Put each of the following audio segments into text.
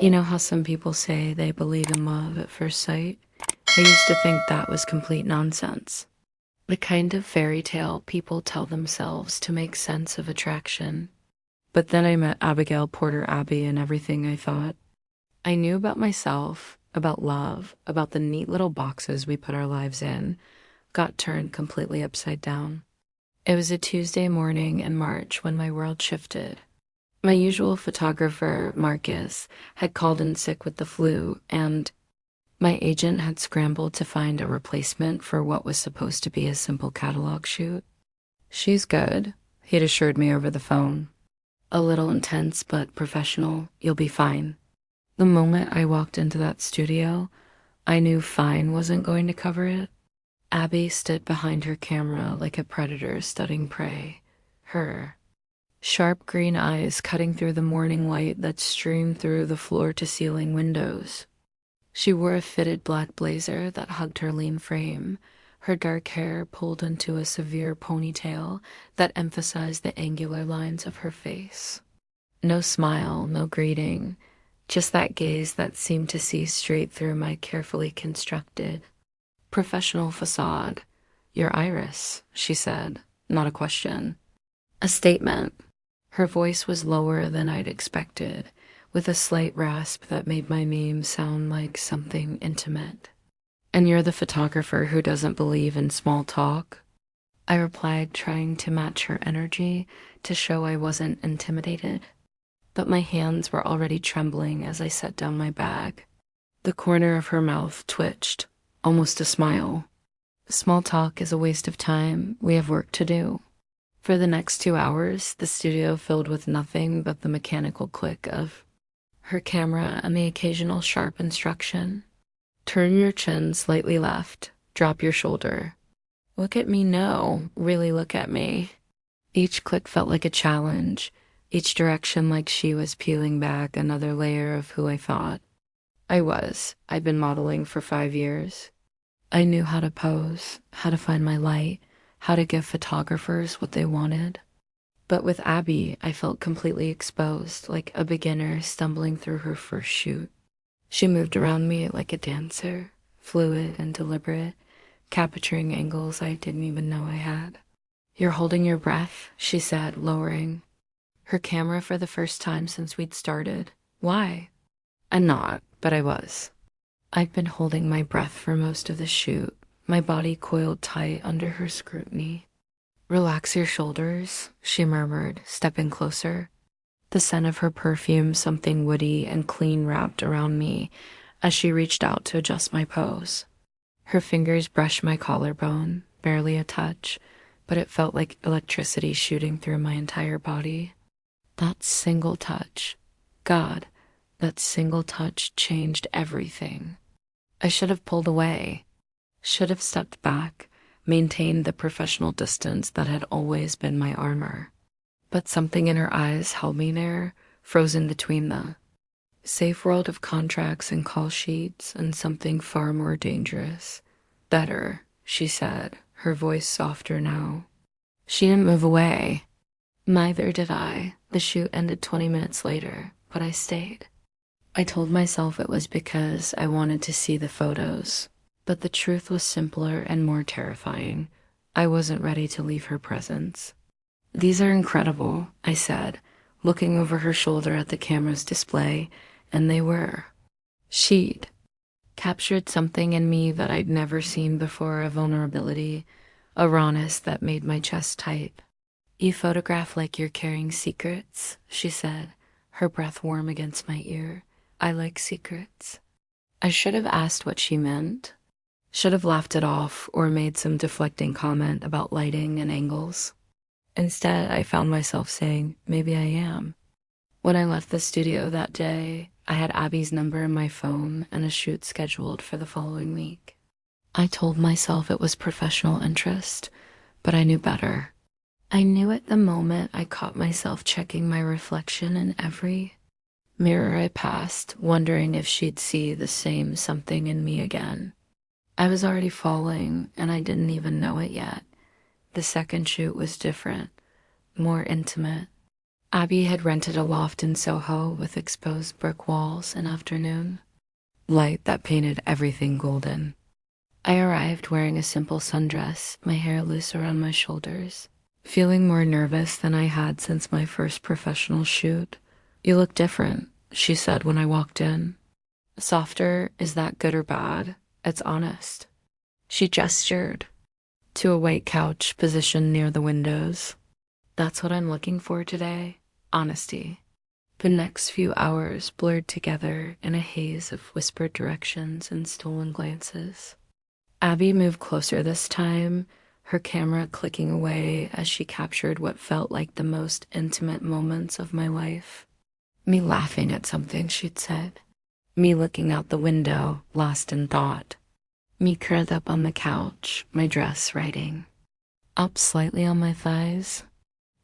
You know how some people say they believe in love at first sight? I used to think that was complete nonsense. The kind of fairy tale people tell themselves to make sense of attraction. But then I met Abigail Porter Abbey and everything I thought I knew about myself, about love, about the neat little boxes we put our lives in, got turned completely upside down. It was a Tuesday morning in March when my world shifted. My usual photographer, Marcus, had called in sick with the flu, and my agent had scrambled to find a replacement for what was supposed to be a simple catalog shoot. "She's good," he'd assured me over the phone. "A little intense, but professional. You'll be fine." The moment I walked into that studio, I knew fine wasn't going to cover it. Abby stood behind her camera like a predator studying prey. Her sharp green eyes cutting through the morning light that streamed through the floor-to-ceiling windows. She wore a fitted black blazer that hugged her lean frame, her dark hair pulled into a severe ponytail that emphasized the angular lines of her face. No smile, no greeting, just that gaze that seemed to see straight through my carefully constructed, professional facade. "Your iris," she said, not a question. A statement. Her voice was lower than I'd expected, with a slight rasp that made my name sound like something intimate. "And you're the photographer who doesn't believe in small talk?" I replied, trying to match her energy to show I wasn't intimidated. But my hands were already trembling as I set down my bag. The corner of her mouth twitched, almost a smile. "Small talk is a waste of time. We have work to do." For the next 2 hours, the studio filled with nothing but the mechanical click of her camera and the occasional sharp instruction. "Turn your chin slightly left. Drop your shoulder. Look at me, no. Really look at me." Each click felt like a challenge, each direction like she was peeling back another layer of who I thought I was. I'd been modeling for 5 years. I knew how to pose, how to find my light, how to give photographers what they wanted. But with Abby, I felt completely exposed, like a beginner stumbling through her first shoot. She moved around me like a dancer, fluid and deliberate, capturing angles I didn't even know I had. "You're holding your breath," she said, lowering her camera for the first time since we'd started. "Why?" I'm not, but I was. I'd been holding my breath for most of the shoot, my body coiled tight under her scrutiny. "Relax your shoulders," she murmured, stepping closer. The scent of her perfume, something woody and clean, wrapped around me as she reached out to adjust my pose. Her fingers brushed my collarbone, barely a touch, but it felt like electricity shooting through my entire body. That single touch, God, that single touch changed everything. I should have pulled away, should have stepped back, maintained the professional distance that had always been my armor. But something in her eyes held me there, frozen between the safe world of contracts and call sheets and something far more dangerous. "Better," she said, her voice softer now. She didn't move away. Neither did I. The shoot ended 20 minutes later, but I stayed. I told myself it was because I wanted to see the photos, but the truth was simpler and more terrifying. I wasn't ready to leave her presence. "These are incredible," I said, looking over her shoulder at the camera's display, and they were. She'd captured something in me that I'd never seen before, a vulnerability, a rawness that made my chest tight. "You photograph like you're carrying secrets," she said, her breath warm against my ear. "I like secrets." I should have asked what she meant. Should have laughed it off or made some deflecting comment about lighting and angles. Instead, I found myself saying, maybe I am. When I left the studio that day, I had Abby's number in my phone and a shoot scheduled for the following week. I told myself it was professional interest, but I knew better. I knew at the moment I caught myself checking my reflection in every mirror I passed, wondering if she'd see the same something in me again. I was already falling, and I didn't even know it yet. The second shoot was different, more intimate. Abby had rented a loft in Soho with exposed brick walls and afternoon light that painted everything golden. I arrived wearing a simple sundress, my hair loose around my shoulders, feeling more nervous than I had since my first professional shoot. "You look different," she said when I walked in. "Softer, is that good or bad? It's honest." She gestured to a white couch positioned near the windows. "That's what I'm looking for today. Honesty." The next few hours blurred together in a haze of whispered directions and stolen glances. Abby moved closer this time, her camera clicking away as she captured what felt like the most intimate moments of my life. Me laughing at something she'd said. Me looking out the window, lost in thought. Me curled up on the couch, my dress writing. Up slightly on my thighs.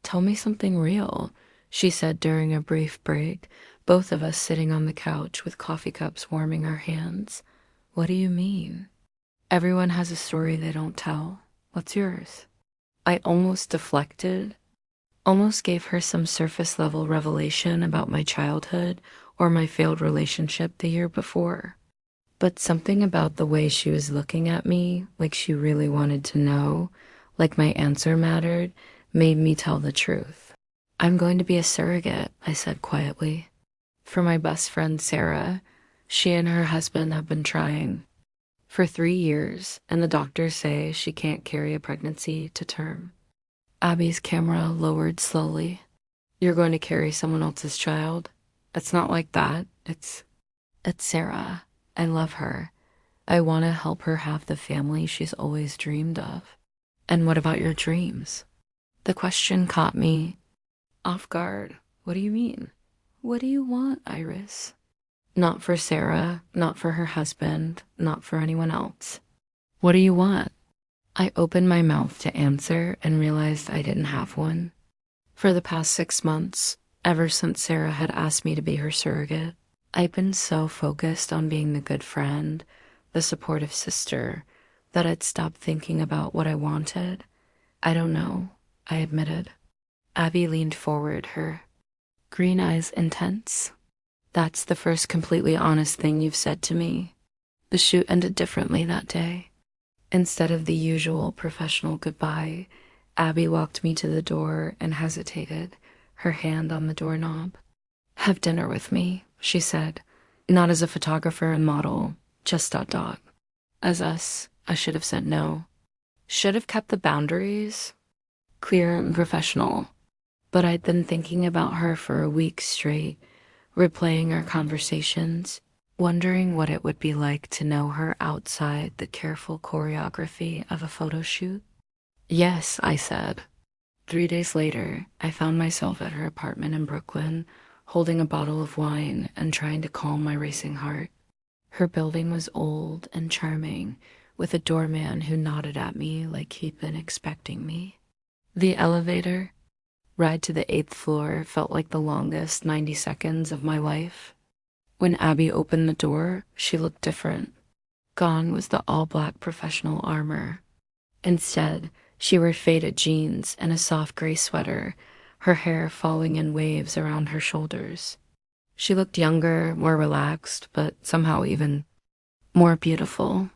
"Tell me something real," she said during a brief break, both of us sitting on the couch with coffee cups warming our hands. "What do you mean?" "Everyone has a story they don't tell. What's yours?" I almost deflected, almost gave her some surface level revelation about my childhood or my failed relationship the year before. But something about the way she was looking at me, like she really wanted to know, like my answer mattered, made me tell the truth. "I'm going to be a surrogate," I said quietly. "For my best friend Sarah. She and her husband have been trying for 3 years, and the doctors say she can't carry a pregnancy to term." Abby's camera lowered slowly. "You're going to carry someone else's child? It's not like that. It's Sarah. I love her. I want to help her have the family she's always dreamed of." "And what about your dreams?" The question caught me off guard. "What do you mean?" "What do you want, Iris?" "Not for Sarah, not for her husband, not for anyone else." "What do you want?" I opened my mouth to answer and realized I didn't have one. For the past 6 months, ever since Sarah had asked me to be her surrogate, I've been so focused on being the good friend, the supportive sister, that I'd stopped thinking about what I wanted. "I don't know," I admitted. Abby leaned forward, her green eyes intense. "That's the first completely honest thing you've said to me." The shoot ended differently that day. Instead of the usual professional goodbye, Abby walked me to the door and hesitated, her hand on the doorknob. "Have dinner with me," she said. "Not as a photographer and model, just ... As us, I should have said no. Should have kept the boundaries clear and professional. But I'd been thinking about her for a week straight, replaying our conversations, wondering what it would be like to know her outside the careful choreography of a photo shoot. "Yes," I said. 3 days later, I found myself at her apartment in Brooklyn, holding a bottle of wine and trying to calm my racing heart. Her building was old and charming, with a doorman who nodded at me like he'd been expecting me. The elevator ride to the 8th floor felt like the longest 90 seconds of my life. When Abby opened the door, she looked different. Gone was the all-black professional armor. Instead, she wore faded jeans and a soft gray sweater, her hair falling in waves around her shoulders. She looked younger, more relaxed, but somehow even more beautiful.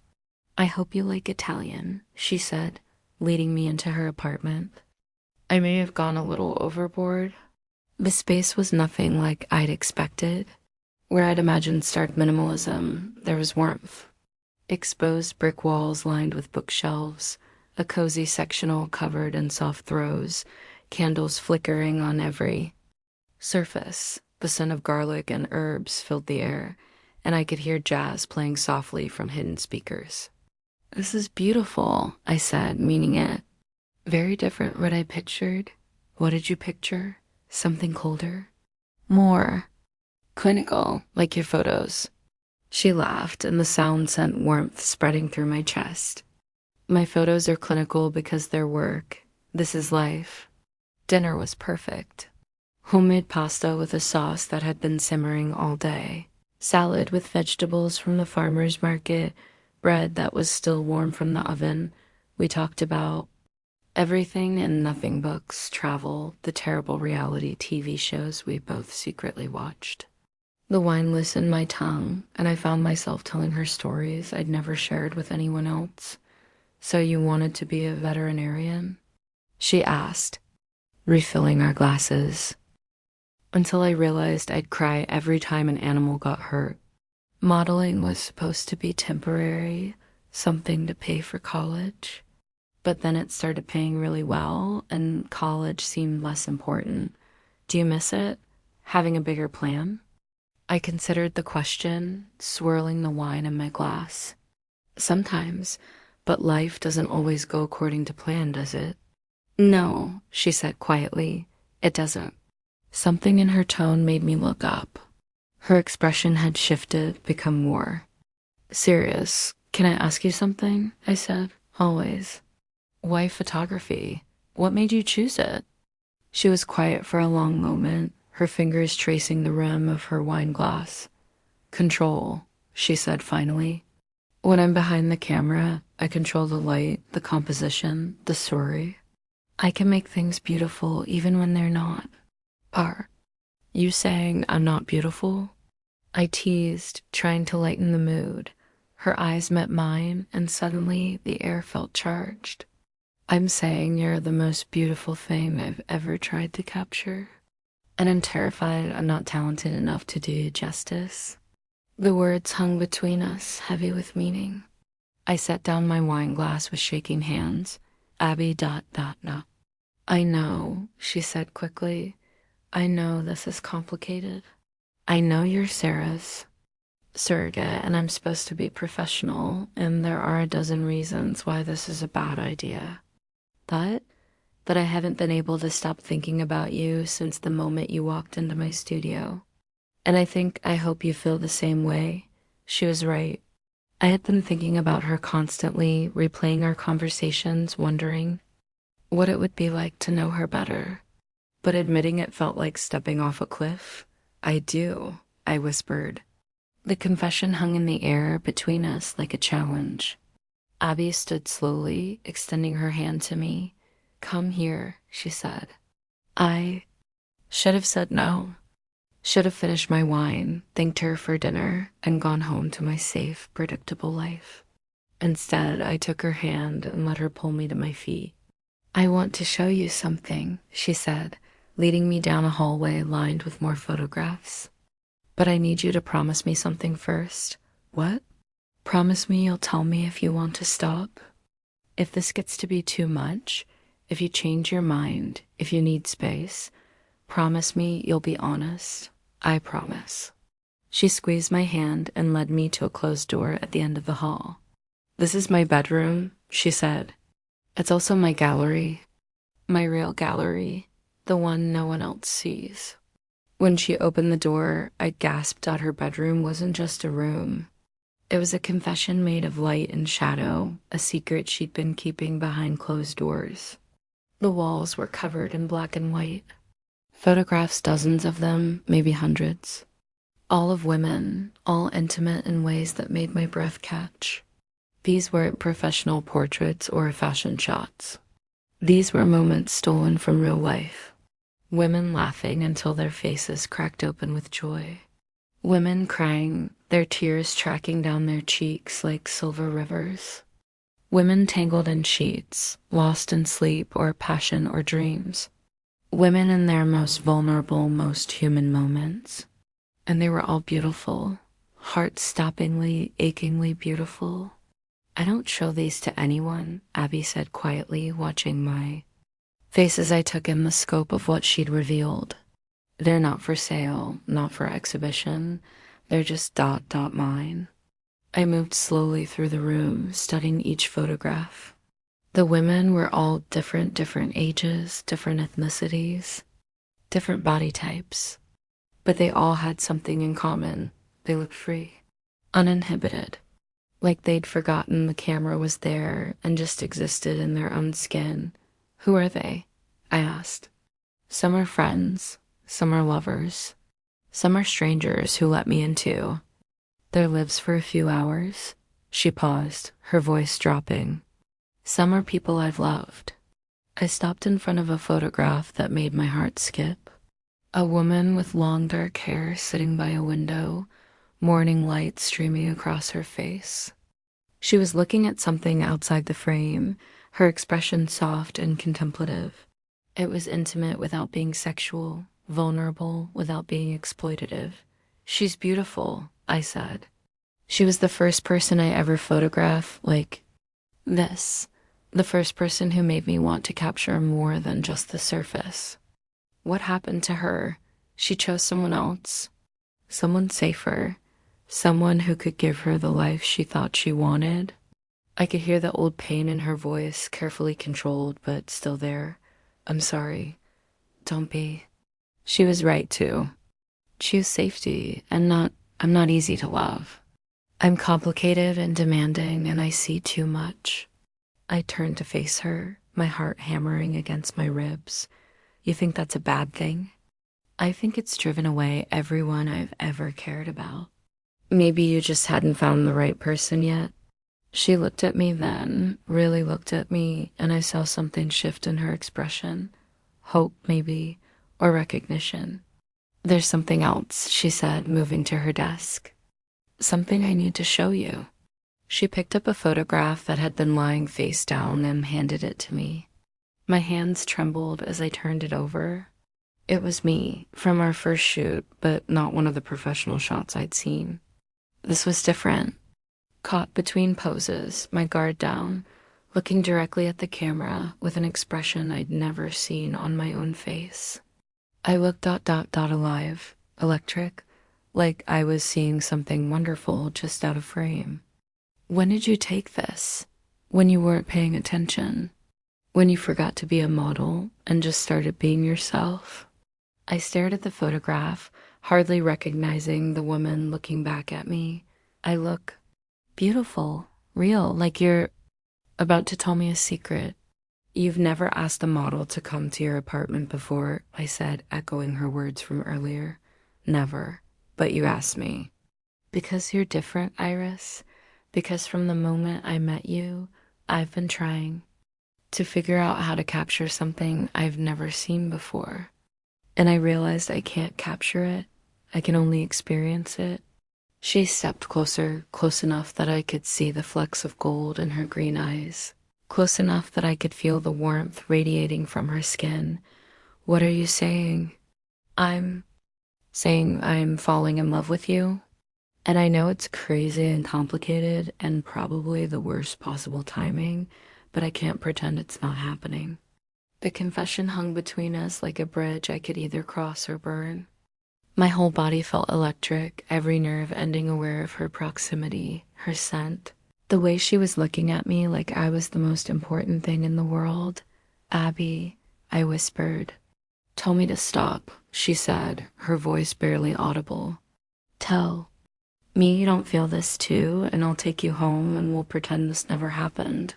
"I hope you like Italian," she said, leading me into her apartment. I may have gone a little overboard. The space was nothing like I'd expected. Where I'd imagined stark minimalism, there was warmth. Exposed brick walls lined with bookshelves, a cozy sectional covered in soft throws, candles flickering on every surface. The scent of garlic and herbs filled the air, and I could hear jazz playing softly from hidden speakers. "This is beautiful," I said, meaning it. "Very different what I pictured." "What did you picture? Something colder?" "More clinical, like your photos." She laughed, and the sound sent warmth spreading through my chest. "My photos are clinical because they're work. This is life." Dinner was perfect. Homemade pasta with a sauce that had been simmering all day, salad with vegetables from the farmer's market, bread that was still warm from the oven. We talked about Everything and nothing books, travel, the terrible reality TV shows we both secretly watched. The wine loosened my tongue, and I found myself telling her stories I'd never shared with anyone else. So you wanted to be a veterinarian? She asked, refilling our glasses, until I realized I'd cry every time an animal got hurt. Modeling was supposed to be temporary, something to pay for college. But then it started paying really well, and college seemed less important. Do you miss it? Having a bigger plan? I considered the question, swirling the wine in my glass. Sometimes, but life doesn't always go according to plan, does it? No, she said quietly. It doesn't. Something in her tone made me look up. Her expression had shifted, become more serious. Can I ask you something? I said. Always. Why photography? What made you choose it? She was quiet for a long moment, her fingers tracing the rim of her wine glass. Control, she said finally. When I'm behind the camera, I control the light, the composition, the story. I can make things beautiful even when they're not. Are you saying I'm not beautiful? I teased, trying to lighten the mood. Her eyes met mine, and suddenly the air felt charged. I'm saying you're the most beautiful thing I've ever tried to capture. And I'm terrified I'm not talented enough to do you justice. The words hung between us, heavy with meaning. I set down my wine glass with shaking hands. Abby ... I know, she said quickly. I know this is complicated. I know you're Sarah's surrogate, and I'm supposed to be professional, and there are a dozen reasons why this is a bad idea. That I haven't been able to stop thinking about you since the moment you walked into my studio. And I hope you feel the same way. She was right. I had been thinking about her constantly, replaying our conversations, wondering what it would be like to know her better. But admitting it felt like stepping off a cliff. I do, I whispered. The confession hung in the air between us like a challenge. Abby stood slowly, extending her hand to me. Come here, she said. I should have said no. Should have finished my wine, thanked her for dinner, and gone home to my safe, predictable life. Instead, I took her hand and let her pull me to my feet. I want to show you something, she said, leading me down a hallway lined with more photographs. But I need you to promise me something first. What? Promise me you'll tell me if you want to stop. If this gets to be too much, if you change your mind, if you need space, promise me you'll be honest. I promise. She squeezed my hand and led me to a closed door at the end of the hall. This is my bedroom, she said. It's also my gallery. My real gallery. The one no one else sees. When she opened the door, I gasped that her bedroom wasn't just a room. It was a confession made of light and shadow, a secret she'd been keeping behind closed doors. The walls were covered in black and white. Photographs, dozens of them, maybe hundreds. All of women, all intimate in ways that made my breath catch. These weren't professional portraits or fashion shots. These were moments stolen from real life. Women laughing until their faces cracked open with joy. Women crying, their tears tracking down their cheeks like silver rivers. Women tangled in sheets, lost in sleep or passion or dreams. Women in their most vulnerable, most human moments. And they were all beautiful, heart-stoppingly, achingly beautiful. I don't show these to anyone, Abby said quietly, watching my face as I took in the scope of what she'd revealed. They're not for sale, not for exhibition. They're just mine. I moved slowly through the room, studying each photograph. The women were all different ages, different ethnicities, different body types. But they all had something in common. They looked free, uninhibited, like they'd forgotten the camera was there and just existed in their own skin. Who are they? I asked. Some are friends, some are lovers, some are strangers who let me in too. Their lives for a few hours. She paused, her voice dropping. Some are people I've loved. I stopped in front of a photograph that made my heart skip. A woman with long dark hair sitting by a window, morning light streaming across her face. She was looking at something outside the frame, her expression soft and contemplative. It was intimate without being sexual, vulnerable without being exploitative. "She's beautiful," I said. She was the first person I ever photographed like this. The first person who made me want to capture more than just the surface. What happened to her? She chose someone else. Someone safer. Someone who could give her the life she thought she wanted. I could hear the old pain in her voice, carefully controlled, but still there. "I'm sorry. Don't be." She was right, too. Choose safety, and I'm not easy to love. I'm complicated and demanding, and I see too much. I turned to face her, my heart hammering against my ribs. "You think that's a bad thing?" "I think it's driven away everyone I've ever cared about." "Maybe you just hadn't found the right person yet." She looked at me then, really looked at me, and I saw something shift in her expression. Hope, maybe, or recognition. "There's something else," she said, moving to her desk. "Something I need to show you." She picked up a photograph that had been lying face down and handed it to me. My hands trembled as I turned it over. It was me, from our first shoot, but not one of the professional shots I'd seen. This was different. Caught between poses, my guard down, looking directly at the camera with an expression I'd never seen on my own face. I looked alive, electric, like I was seeing something wonderful just out of frame. "When did you take this?" "When you weren't paying attention. When you forgot to be a model and just started being yourself." I stared at the photograph, hardly recognizing the woman looking back at me. "I look beautiful, real, like you're about to tell me a secret." "You've never asked a model to come to your apartment before," I said, echoing her words from earlier. "Never. But you asked me." "Because you're different, Iris. Because from the moment I met you, I've been trying to figure out how to capture something I've never seen before. And I realized I can't capture it. I can only experience it." She stepped closer, close enough that I could see the flecks of gold in her green eyes, close enough that I could feel the warmth radiating from her skin. "What are you saying?" "I'm saying I'm falling in love with you. And I know it's crazy and complicated and probably the worst possible timing, but I can't pretend it's not happening." The confession hung between us like a bridge I could either cross or burn. My whole body felt electric, every nerve ending aware of her proximity, her scent. The way she was looking at me like I was the most important thing in the world. "Abby," I whispered. "Tell me to stop," she said, her voice barely audible. "Tell me you don't feel this too, and I'll take you home and we'll pretend this never happened."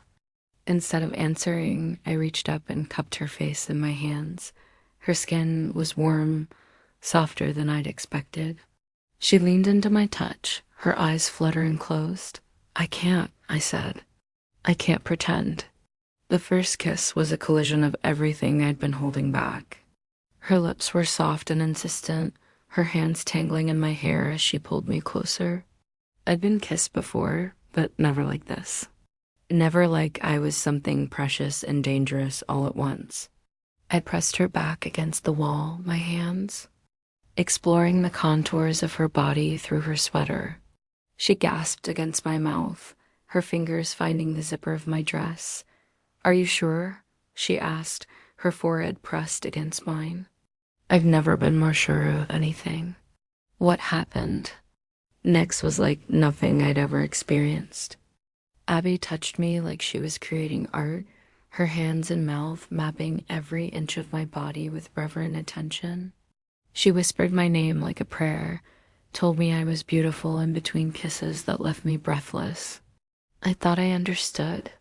Instead of answering, I reached up and cupped her face in my hands. Her skin was warm, softer than I'd expected. She leaned into my touch, her eyes fluttering closed. "I can't," I said. "I can't pretend." The first kiss was a collision of everything I'd been holding back. Her lips were soft and insistent, her hands tangling in my hair as she pulled me closer. I'd been kissed before, but never like this. Never like I was something precious and dangerous all at once. I pressed her back against the wall, my hands exploring the contours of her body through her sweater. She gasped against my mouth, her fingers finding the zipper of my dress. "Are you sure?" she asked, her forehead pressed against mine. I've never been more sure of anything. What happened next was like nothing I'd ever experienced. Abby touched me like she was creating art, her hands and mouth mapping every inch of my body with reverent attention. She whispered my name like a prayer, told me I was beautiful in between kisses that left me breathless. I thought I understood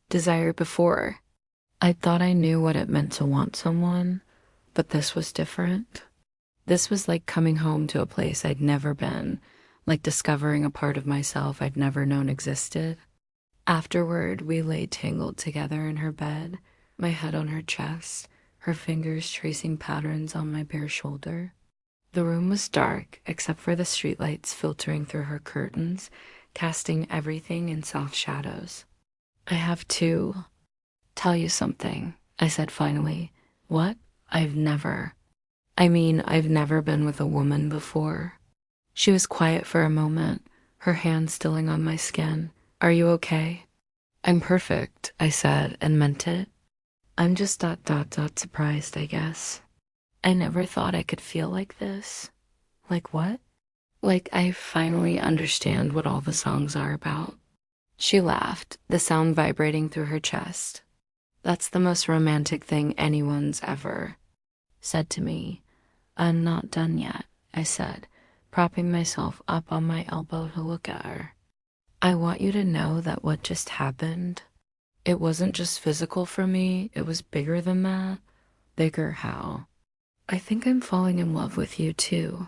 desire before. I thought I knew what it meant to want someone, but this was different. This was like coming home to a place I'd never been, like discovering a part of myself I'd never known existed. Afterward, we lay tangled together in her bed, my head on her chest, her fingers tracing patterns on my bare shoulder. The room was dark, except for the streetlights filtering through her curtains, casting everything in soft shadows. I have to tell you something, I said finally. What? I've never. I've never been with a woman before. She was quiet for a moment, her hand stilling on my skin. Are you okay? I'm perfect, I said, and meant it. I'm just surprised, I guess. I never thought I could feel like this. Like what? Like I finally understand what all the songs are about. She laughed, the sound vibrating through her chest. That's the most romantic thing anyone's ever said to me. I'm not done yet, I said, propping myself up on my elbow to look at her. I want you to know that what just happened, it wasn't just physical for me, it was bigger than that. Bigger how? I think I'm falling in love with you too.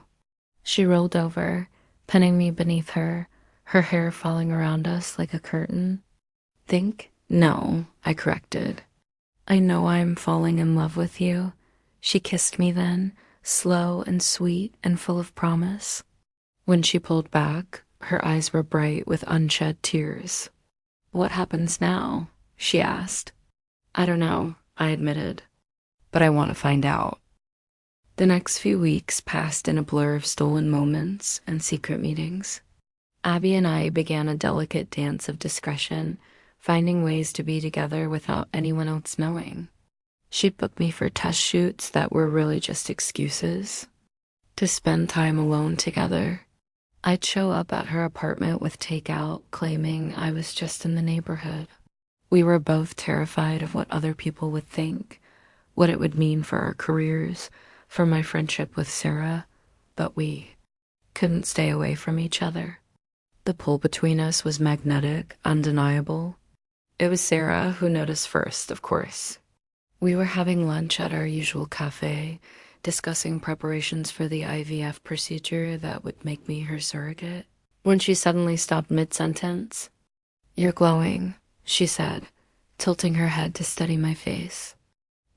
She rolled over, pinning me beneath her, her hair falling around us like a curtain. Think? No, I corrected. I know I'm falling in love with you. She kissed me then, slow and sweet and full of promise. When she pulled back, her eyes were bright with unshed tears. What happens now? She asked. I don't know, I admitted, but I want to find out. The next few weeks passed in a blur of stolen moments and secret meetings. Abby and I began a delicate dance of discretion, finding ways to be together without anyone else knowing. She'd book me for test shoots that were really just excuses to spend time alone together. I'd show up at her apartment with takeout, claiming I was just in the neighborhood. We were both terrified of what other people would think, what it would mean for our careers, for my friendship with Sarah, but we couldn't stay away from each other. The pull between us was magnetic, undeniable. It was Sarah who noticed first, of course. We were having lunch at our usual cafe, discussing preparations for the IVF procedure that would make me her surrogate, when she suddenly stopped mid-sentence. You're glowing, she said, tilting her head to study my face.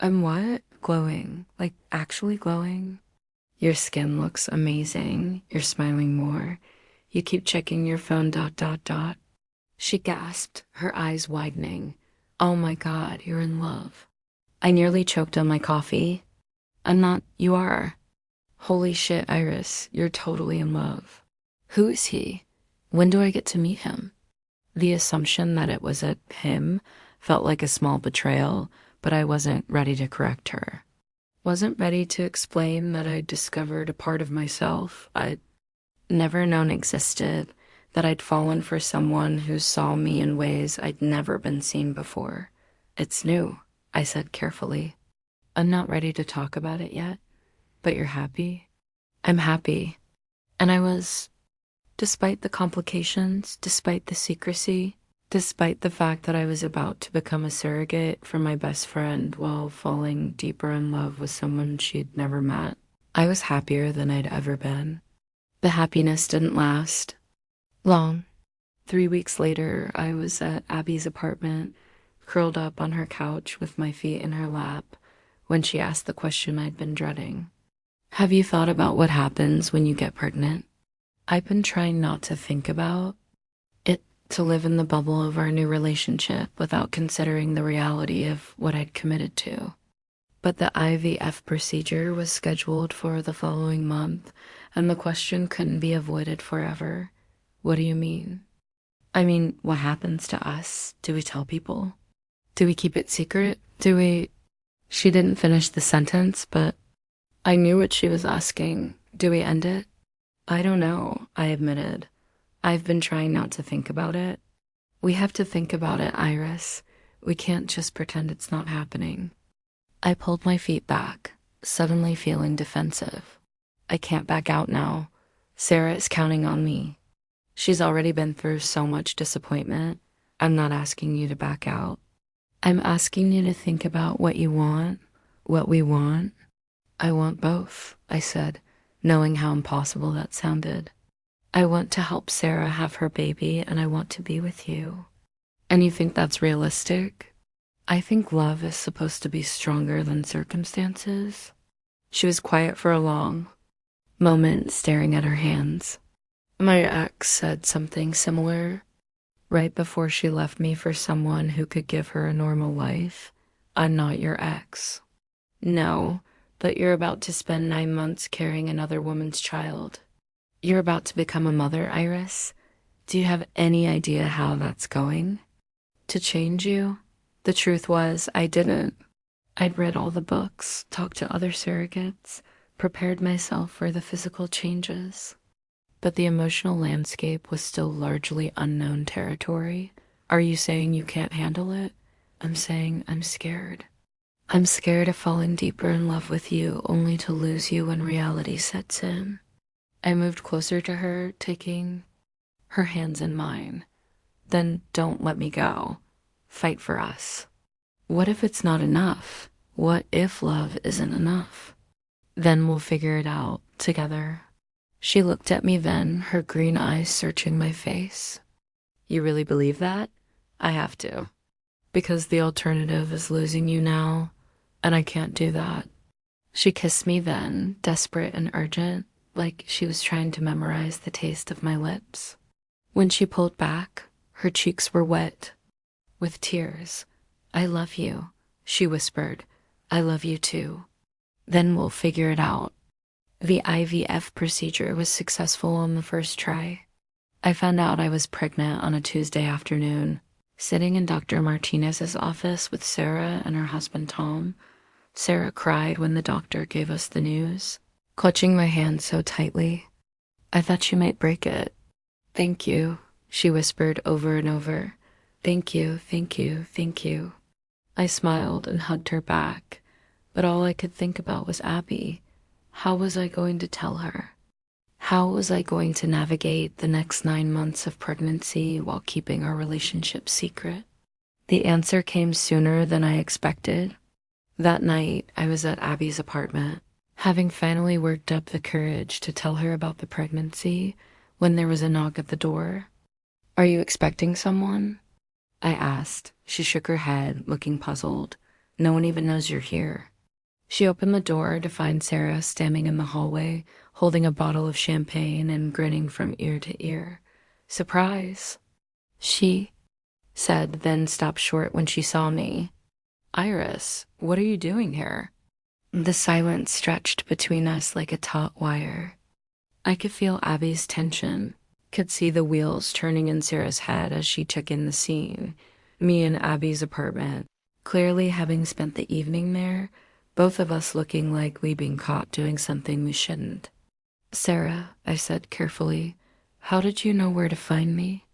I'm what? Glowing. Like actually glowing? Your skin looks amazing. You're smiling more. You keep checking your phone ... She gasped, her eyes widening. Oh my God, you're in love. I nearly choked on my coffee. I'm not, you are. Holy shit, Iris, you're totally in love. Who is he? When do I get to meet him? The assumption that it was a him felt like a small betrayal, but I wasn't ready to correct her. Wasn't ready to explain that I'd discovered a part of myself I'd never known existed, that I'd fallen for someone who saw me in ways I'd never been seen before. It's new, I said carefully. I'm not ready to talk about it yet, but you're happy? I'm happy. And I was, despite the complications, despite the secrecy, despite the fact that I was about to become a surrogate for my best friend while falling deeper in love with someone she'd never met, I was happier than I'd ever been. The happiness didn't last long. 3 weeks later, I was at Abby's apartment, curled up on her couch with my feet in her lap, when she asked the question I'd been dreading. Have you thought about what happens when you get pregnant? I've been trying not to think about it, to live in the bubble of our new relationship without considering the reality of what I'd committed to. But the IVF procedure was scheduled for the following month, and the question couldn't be avoided forever. What do you mean? I mean, what happens to us? Do we tell people? Do we keep it secret? Do we... She didn't finish the sentence, but I knew what she was asking. Do we end it? I don't know, I admitted. I've been trying not to think about it. We have to think about it, Iris. We can't just pretend it's not happening. I pulled my feet back, suddenly feeling defensive. I can't back out now. Sarah is counting on me. She's already been through so much disappointment. I'm not asking you to back out. I'm asking you to think about what you want, what we want. I want both, I said, knowing how impossible that sounded. I want to help Sarah have her baby, and I want to be with you. And you think that's realistic? I think love is supposed to be stronger than circumstances. She was quiet for a long moment, staring at her hands. My ex said something similar right before she left me for someone who could give her a normal life. I'm not your ex. No, but you're about to spend 9 months carrying another woman's child. You're about to become a mother, Iris. Do you have any idea how that's going? To change you? The truth was, I didn't. I'd read all the books, talked to other surrogates, prepared myself for the physical changes. But the emotional landscape was still largely unknown territory. Are you saying you can't handle it? I'm saying I'm scared. I'm scared of falling deeper in love with you only to lose you when reality sets in. I moved closer to her, taking her hands in mine. Then don't let me go. Fight for us. What if it's not enough? What if love isn't enough? Then we'll figure it out together. She looked at me then, her green eyes searching my face. You really believe that? I have to. Because the alternative is losing you now, and I can't do that. She kissed me then, desperate and urgent, like she was trying to memorize the taste of my lips. When she pulled back, her cheeks were wet with tears. I love you, she whispered. I love you too. Then we'll figure it out. The IVF procedure was successful on the first try. I found out I was pregnant on a Tuesday afternoon, sitting in Dr. Martinez's office with Sarah and her husband Tom. Sarah cried when the doctor gave us the news, clutching my hand so tightly. I thought she might break it. Thank you, she whispered over and over. Thank you, thank you, thank you. I smiled and hugged her back, but all I could think about was Abby. How was I going to tell her? How was I going to navigate the next 9 months of pregnancy while keeping our relationship secret? The answer came sooner than I expected. That night, I was at Abby's apartment, having finally worked up the courage to tell her about the pregnancy when there was a knock at the door. Are you expecting someone? I asked. She shook her head, looking puzzled. No one even knows you're here. She opened the door to find Sarah standing in the hallway, holding a bottle of champagne and grinning from ear to ear. Surprise, she said, then stopped short when she saw me. Iris, what are you doing here? The silence stretched between us like a taut wire. I could feel Abby's tension, could see the wheels turning in Sarah's head as she took in the scene. Me in Abby's apartment, clearly having spent the evening there, both of us looking like we'd been caught doing something we shouldn't. Sarah, I said carefully, how did you know where to find me?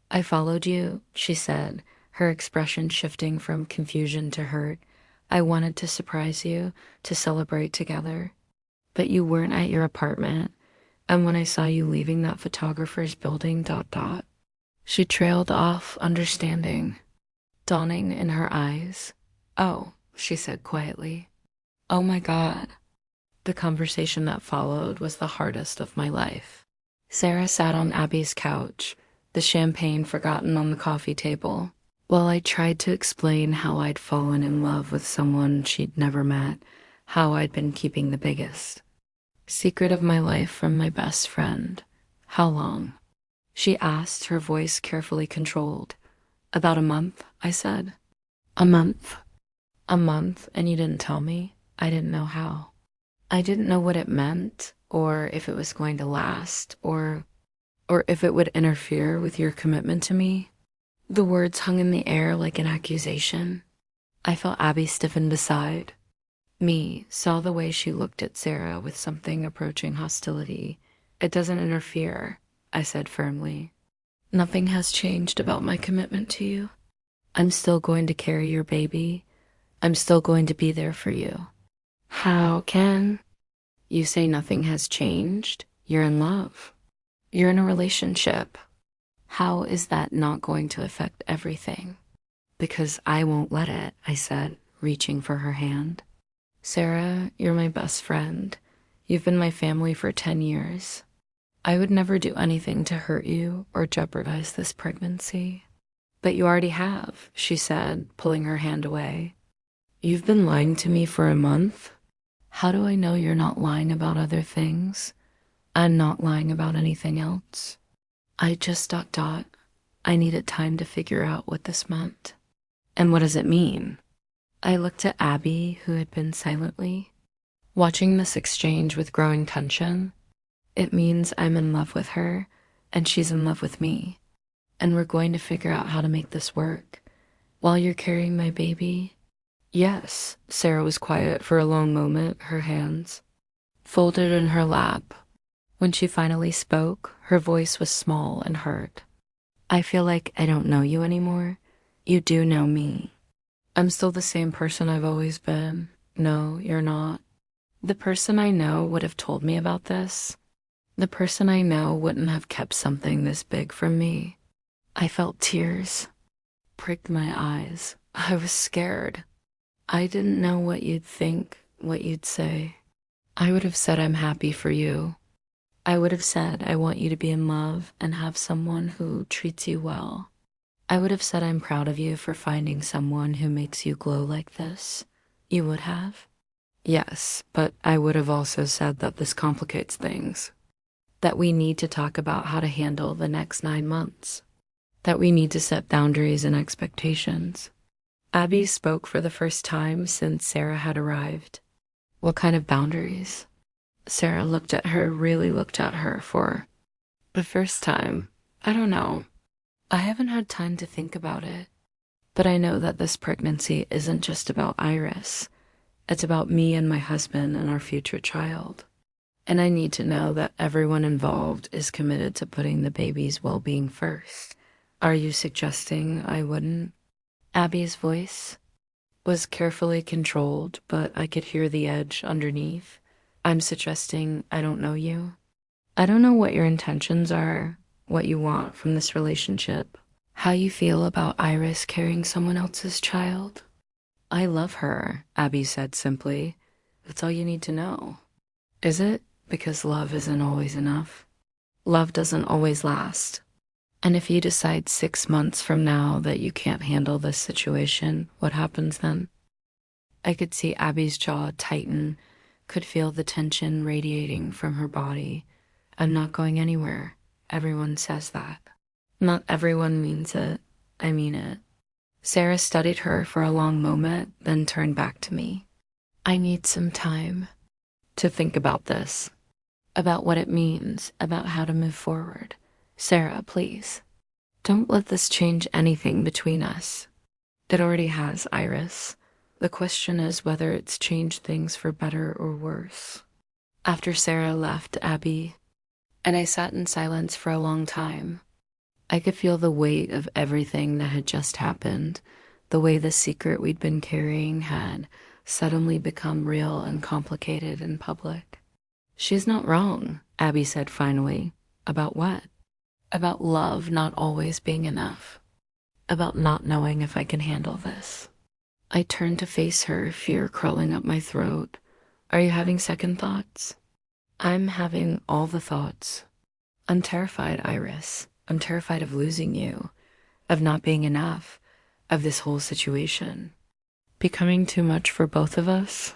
I followed you, she said, her expression shifting from confusion to hurt. I wanted to surprise you, to celebrate together. But you weren't at your apartment, and when I saw you leaving that photographer's building, ... She trailed off, understanding, dawning in her eyes. Oh, she said quietly. Oh my God. The conversation that followed was the hardest of my life. Sarah sat on Abby's couch, the champagne forgotten on the coffee table, while I tried to explain how I'd fallen in love with someone she'd never met, how I'd been keeping the biggest secret of my life from my best friend. How long? She asked, her voice carefully controlled. About a month, I said. A month? A month, and you didn't tell me? I didn't know how. I didn't know what it meant, or if it was going to last, or if it would interfere with your commitment to me. The words hung in the air like an accusation. I felt Abby stiffen beside me, saw the way she looked at Sarah with something approaching hostility. It doesn't interfere, I said firmly. Nothing has changed about my commitment to you. I'm still going to carry your baby. I'm still going to be there for you. How can you say nothing has changed? You're in love. You're in a relationship. How is that not going to affect everything? Because I won't let it, I said, reaching for her hand. Sarah, you're my best friend. You've been my family for 10 years. I would never do anything to hurt you or jeopardize this pregnancy. But you already have, she said, pulling her hand away. You've been lying to me for a month? How do I know you're not lying about other things? I'm not lying about anything else. I just ... I needed time to figure out what this meant. And what does it mean? I looked at Abby, who had been silently watching this exchange with growing tension. It means I'm in love with her, and she's in love with me. And we're going to figure out how to make this work. While you're carrying my baby? Yes. Sarah was quiet for a long moment, her hands folded in her lap. When she finally spoke, her voice was small and hurt. I feel like I don't know you anymore. You do know me. I'm still the same person I've always been. No, you're not. The person I know would have told me about this. The person I know wouldn't have kept something this big from me. I felt tears pricked my eyes. I was scared. I didn't know what you'd think, what you'd say. I would have said I'm happy for you. I would have said I want you to be in love and have someone who treats you well. I would have said I'm proud of you for finding someone who makes you glow like this. You would have? Yes, but I would have also said that this complicates things. That we need to talk about how to handle the next 9 months. That we need to set boundaries and expectations. Abby spoke for the first time since Sarah had arrived. What kind of boundaries? Sarah really looked at her for the first time. I don't know. I haven't had time to think about it. But I know that this pregnancy isn't just about Iris. It's about me and my husband and our future child. And I need to know that everyone involved is committed to putting the baby's well-being first. Are you suggesting I wouldn't? Abby's voice was carefully controlled, but I could hear the edge underneath. I'm suggesting I don't know you. I don't know what your intentions are, what you want from this relationship, how you feel about Iris carrying someone else's child. I love her, Abby said simply. That's all you need to know. Is it? Because love isn't always enough. Love doesn't always last. And if you decide 6 months from now that you can't handle this situation, what happens then? I could see Abby's jaw tighten, could feel the tension radiating from her body. I'm not going anywhere. Everyone says that. Not everyone means it. I mean it. Sarah studied her for a long moment, then turned back to me. I need some time to think about this, about what it means, about how to move forward. Sarah, please, don't let this change anything between us. It already has, Iris. The question is whether it's changed things for better or worse. After Sarah left Abby, and I sat in silence for a long time, I could feel the weight of everything that had just happened, the way the secret we'd been carrying had suddenly become real and complicated in public. She's not wrong, Abby said finally. About what? About love not always being enough. About not knowing if I can handle this. I turned to face her, fear crawling up my throat. Are you having second thoughts? I'm having all the thoughts. I'm terrified, Iris. I'm terrified of losing you, of not being enough, of this whole situation. Becoming too much for both of us.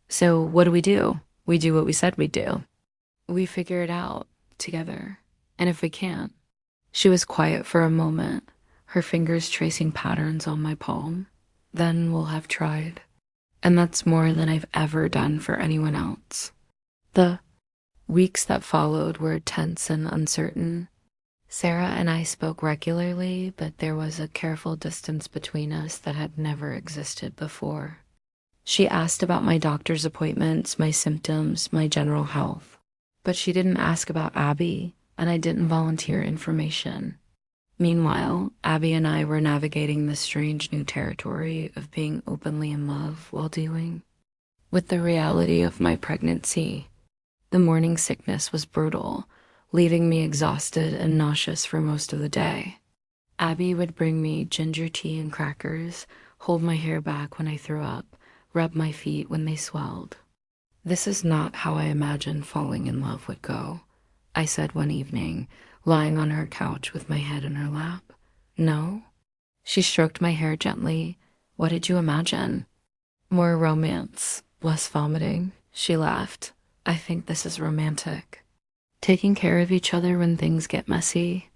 So what do? We do what we said we'd do. We figure it out together. And if we can't? She was quiet for a moment, her fingers tracing patterns on my palm. Then we'll have tried. And that's more than I've ever done for anyone else. The weeks that followed were tense and uncertain. Sarah and I spoke regularly, but there was a careful distance between us that had never existed before. She asked about my doctor's appointments, my symptoms, my general health. But she didn't ask about Abby, and I didn't volunteer information. Meanwhile, Abby and I were navigating the strange new territory of being openly in love while dealing with the reality of my pregnancy. The morning sickness was brutal, leaving me exhausted and nauseous for most of the day. Abby would bring me ginger tea and crackers, hold my hair back when I threw up, rub my feet when they swelled. This is not how I imagined falling in love would go, I said one evening, lying on her couch with my head in her lap. No? She stroked my hair gently. What did you imagine? More romance, less vomiting. She laughed. I think this is romantic. Taking care of each other when things get messy.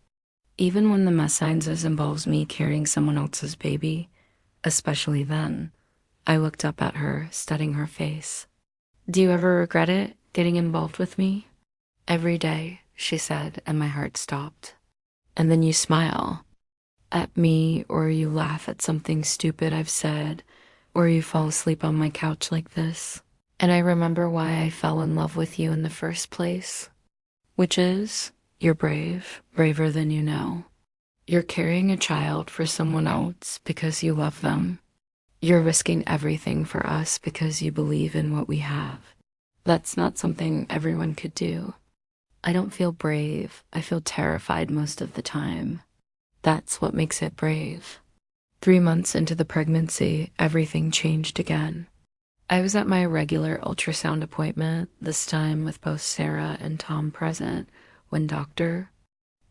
Even when the mess signs involves me carrying someone else's baby, especially then. I looked up at her, studying her face. Do you ever regret it, getting involved with me? Every day, she said, and my heart stopped. And then you smile. At me, or you laugh at something stupid I've said, or you fall asleep on my couch like this. And I remember why I fell in love with you in the first place. Which is, you're brave, braver than you know. You're carrying a child for someone else because you love them. You're risking everything for us because you believe in what we have. That's not something everyone could do. I don't feel brave. I feel terrified most of the time. That's what makes it brave. 3 months into the pregnancy, everything changed again. I was at my regular ultrasound appointment, this time with both Sarah and Tom present, when Dr.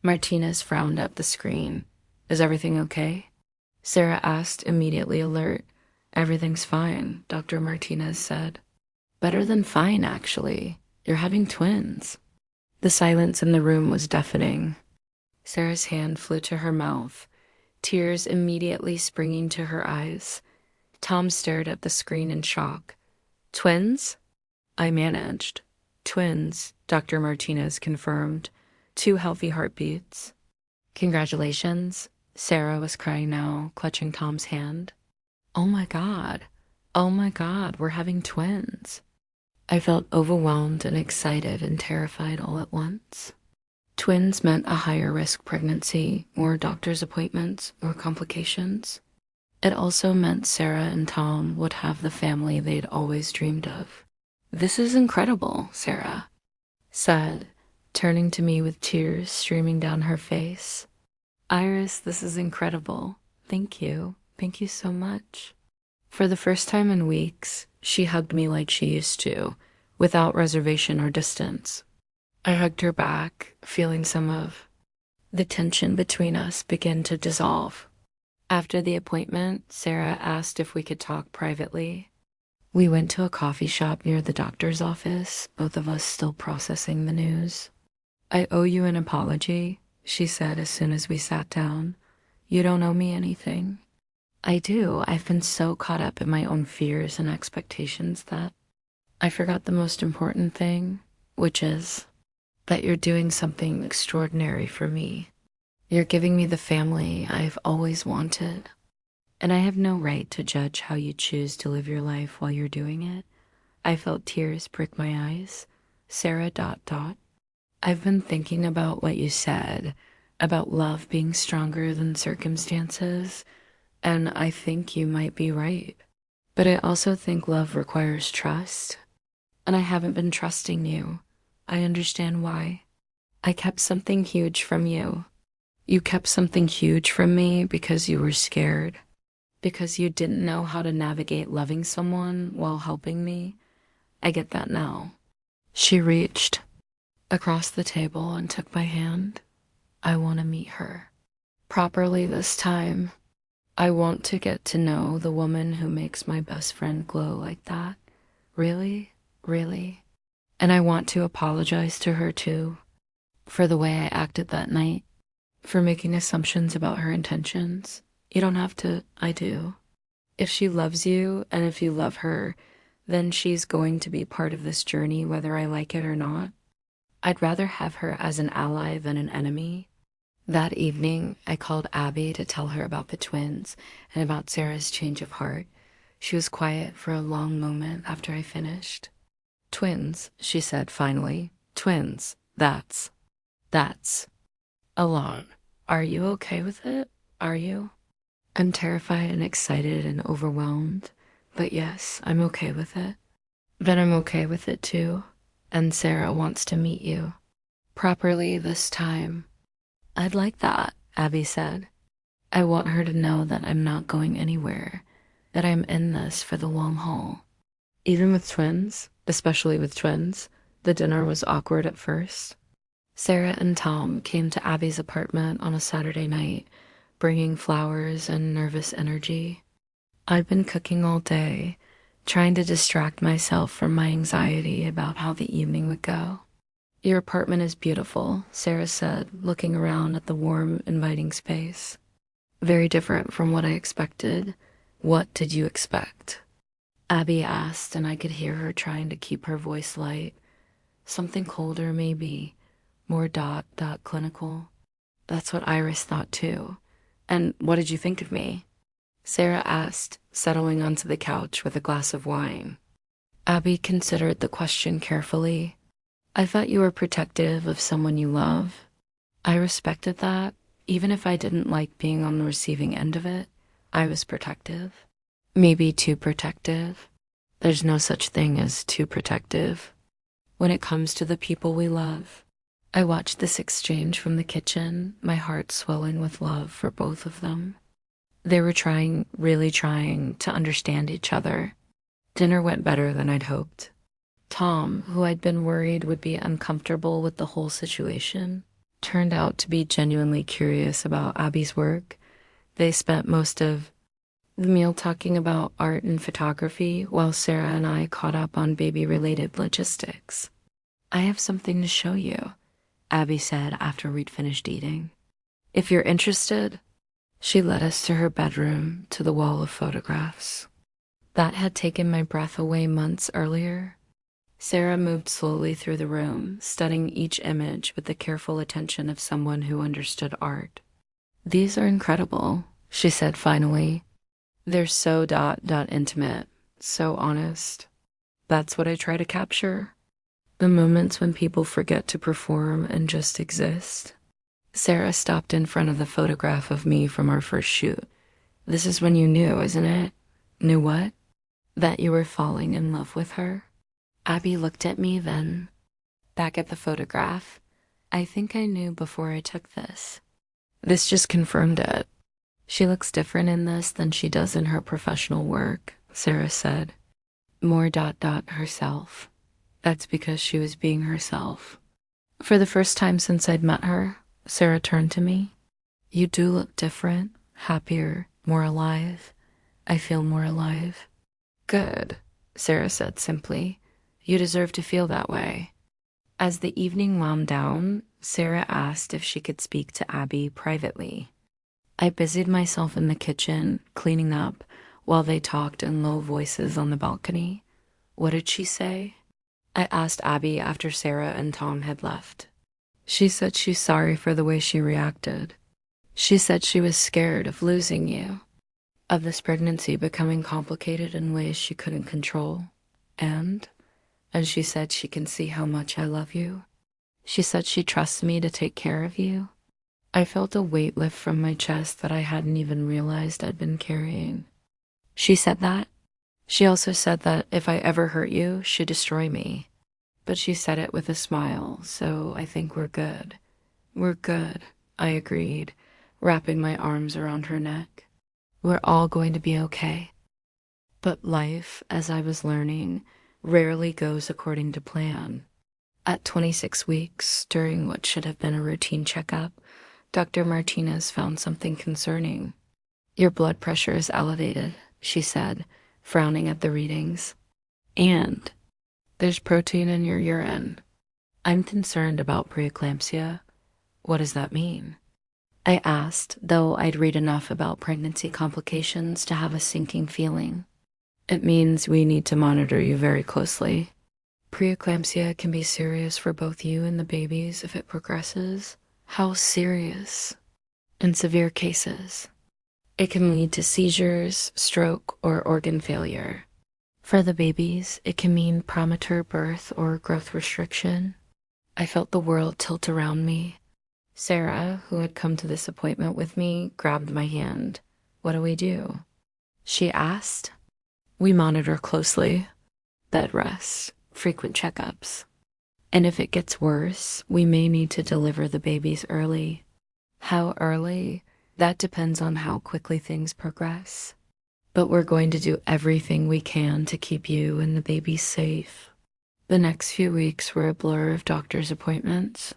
Martinez frowned at the screen. Is everything okay? Sarah asked, immediately alert. Everything's fine, Dr. Martinez said. Better than fine, actually. You're having twins. The silence in the room was deafening. Sarah's hand flew to her mouth, tears immediately springing to her eyes. Tom stared at the screen in shock. Twins? I managed. Twins, Dr. Martinez confirmed. 2 healthy heartbeats. Congratulations. Sarah was crying now, clutching Tom's hand. Oh my God. Oh my God, we're having twins. I felt overwhelmed and excited and terrified all at once. Twins meant a higher risk pregnancy, more doctor's appointments, more complications. It also meant Sarah and Tom would have the family they'd always dreamed of. This is incredible, Sarah said, turning to me with tears streaming down her face. Iris, this is incredible. Thank you. Thank you so much. For the first time in weeks, she hugged me like she used to, without reservation or distance. I hugged her back, feeling some of the tension between us begin to dissolve. After the appointment, Sarah asked if we could talk privately. We went to a coffee shop near the doctor's office, both of us still processing the news. I owe you an apology, she said as soon as we sat down. You don't owe me anything. I do. I've been so caught up in my own fears and expectations that I forgot the most important thing, which is that you're doing something extraordinary for me. You're giving me the family I've always wanted, and I have no right to judge how you choose to live your life while you're doing it. I felt tears prick my eyes. Sarah ... I've been thinking about what you said, about love being stronger than circumstances, and I think you might be right. But I also think love requires trust, and I haven't been trusting you. I understand why. I kept something huge from you. You kept something huge from me because you were scared, because you didn't know how to navigate loving someone while helping me. I get that now. She reached across the table and took my hand. I want to meet her. Properly this time. I want to get to know the woman who makes my best friend glow like that. Really, really. And I want to apologize to her too, for the way I acted that night, for making assumptions about her intentions. You don't have to, I do. If she loves you and if you love her, then she's going to be part of this journey whether I like it or not. I'd rather have her as an ally than an enemy. That evening, I called Abby to tell her about the twins and about Sarah's change of heart. She was quiet for a long moment after I finished. Twins, she said finally. Twins, that's a lot. Are you okay with it? Are you? I'm terrified and excited and overwhelmed, but yes, I'm okay with it. Then I'm okay with it too, and Sarah wants to meet you. Properly this time. I'd like that, Abby said. I want her to know that I'm not going anywhere, that I'm in this for the long haul. Even with twins, especially with twins, the dinner was awkward at first. Sarah and Tom came to Abby's apartment on a Saturday night, bringing flowers and nervous energy. I'd been cooking all day, trying to distract myself from my anxiety about how the evening would go. Your apartment is beautiful, Sarah said, looking around at the warm, inviting space. Very different from what I expected. What did you expect? Abby asked, and I could hear her trying to keep her voice light. Something colder, maybe. More clinical. That's what Iris thought too. And what did you think of me? Sarah asked, settling onto the couch with a glass of wine. Abby considered the question carefully. I thought you were protective of someone you love. I respected that. Even if I didn't like being on the receiving end of it, I was protective. Maybe too protective. There's no such thing as too protective. When it comes to the people we love, I watched this exchange from the kitchen, my heart swelling with love for both of them. They were trying, really trying, to understand each other. Dinner went better than I'd hoped. Tom, who I'd been worried would be uncomfortable with the whole situation, turned out to be genuinely curious about Abby's work. They spent most of the meal talking about art and photography, while Sarah and I caught up on baby-related logistics. I have something to show you, Abby said after we'd finished eating. If you're interested. She led us to her bedroom, to the wall of photographs. That had taken my breath away months earlier. Sarah moved slowly through the room, studying each image with the careful attention of someone who understood art. These are incredible, she said finally. They're so intimate, so honest. That's what I try to capture. The moments when people forget to perform and just exist. Sarah stopped in front of the photograph of me from our first shoot. This is when you knew, isn't it? Knew what? That you were falling in love with her? Abby looked at me then. Back at the photograph. I think I knew before I took this. This just confirmed it. She looks different in this than she does in her professional work, Sarah said. More herself. That's because she was being herself. For the first time since I'd met her, Sarah turned to me. You do look different, happier, more alive. I feel more alive. Good, Sarah said simply. You deserve to feel that way. As the evening wound down, Sarah asked if she could speak to Abby privately. I busied myself in the kitchen, cleaning up, while they talked in low voices on the balcony. What did she say? I asked Abby after Sarah and Tom had left. She said she's sorry for the way she reacted. She said she was scared of losing you, of this pregnancy becoming complicated in ways she couldn't control. And she said she can see how much I love you. She said she trusts me to take care of you. I felt a weight lift from my chest that I hadn't even realized I'd been carrying. She said that. She also said that if I ever hurt you, she'd destroy me. But she said it with a smile, so I think we're good. We're good, I agreed, wrapping my arms around her neck. We're all going to be okay. But life, as I was learning, rarely goes according to plan. At 26 weeks, during what should have been a routine checkup, Dr. Martinez found something concerning. Your blood pressure is elevated, she said, frowning at the readings. And there's protein in your urine. I'm concerned about preeclampsia. What does that mean? I asked, though I'd read enough about pregnancy complications to have a sinking feeling. It means we need to monitor you very closely. Preeclampsia can be serious for both you and the babies if it progresses. How serious? In severe cases, it can lead to seizures, stroke, or organ failure. For the babies, it can mean premature birth or growth restriction. I felt the world tilt around me. Sarah, who had come to this appointment with me, grabbed my hand. What do we do? She asked. We monitor closely. Bed rest, frequent checkups. And if it gets worse, we may need to deliver the babies early. How early? That depends on how quickly things progress. But we're going to do everything we can to keep you and the babies safe. The next few weeks were a blur of doctor's appointments,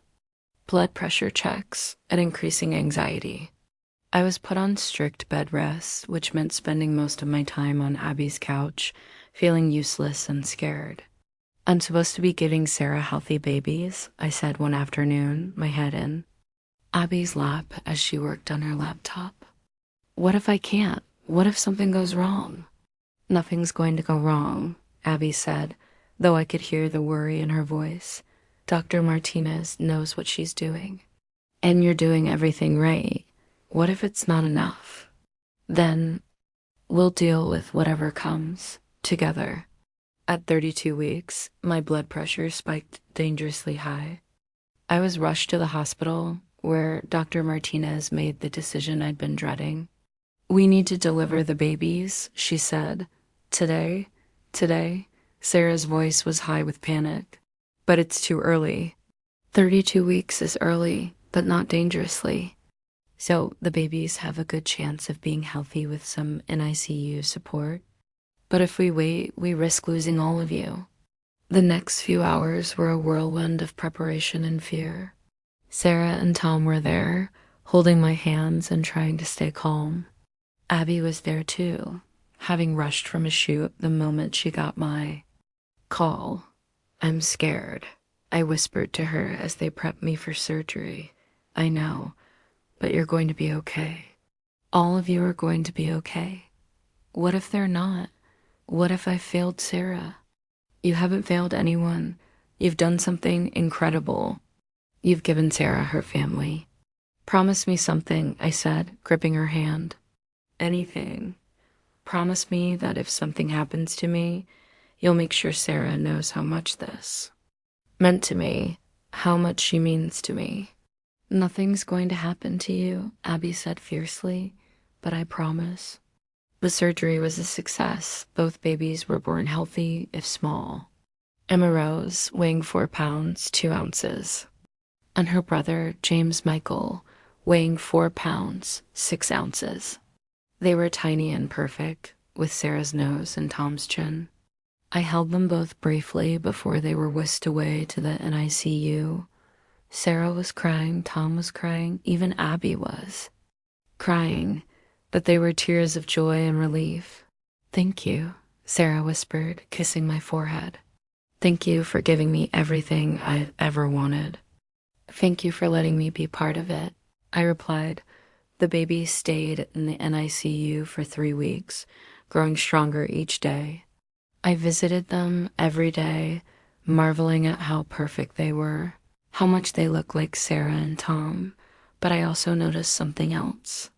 blood pressure checks, and increasing anxiety. I was put on strict bed rest, which meant spending most of my time on Abby's couch, feeling useless and scared. I'm supposed to be giving Sarah healthy babies, I said one afternoon, my head in Abby's lap as she worked on her laptop. What if I can't? What if something goes wrong? Nothing's going to go wrong, Abby said, though I could hear the worry in her voice. Dr. Martinez knows what she's doing. And you're doing everything right. What if it's not enough? Then we'll deal with whatever comes, together. At 32 weeks, my blood pressure spiked dangerously high. I was rushed to the hospital, where Dr. Martinez made the decision I'd been dreading. We need to deliver the babies, she said. Today? Today? Sarah's voice was high with panic. But it's too early. 32 weeks is early, but not dangerously. So the babies have a good chance of being healthy with some NICU support. But if we wait, we risk losing all of you. The next few hours were a whirlwind of preparation and fear. Sarah and Tom were there, holding my hands and trying to stay calm. Abby was there too, having rushed from a shoot the moment she got my call. I'm scared, I whispered to her as they prepped me for surgery. I know, but you're going to be okay. All of you are going to be okay. What if they're not? What if I failed Sarah? You haven't failed anyone. You've done something incredible. You've given Sarah her family. Promise me something, I said, gripping her hand. Anything. Promise me that if something happens to me, you'll make sure Sarah knows how much this meant to me, how much she means to me. Nothing's going to happen to you, Abby said fiercely, but I promise. The surgery was a success. Both babies were born healthy, if small. Emma Rose, weighing 4 pounds, 2 ounces. And her brother, James Michael, weighing 4 pounds, 6 ounces. They were tiny and perfect, with Sarah's nose and Tom's chin. I held them both briefly before they were whisked away to the NICU. Sarah was crying, Tom was crying, even Abby was crying, but they were tears of joy and relief. Thank you, Sarah whispered, kissing my forehead. Thank you for giving me everything I've ever wanted. Thank you for letting me be part of it, I replied. The babies stayed in the NICU for 3 weeks, growing stronger each day. I visited them every day, marveling at how perfect they were, how much they looked like Sarah and Tom, but I also noticed something else.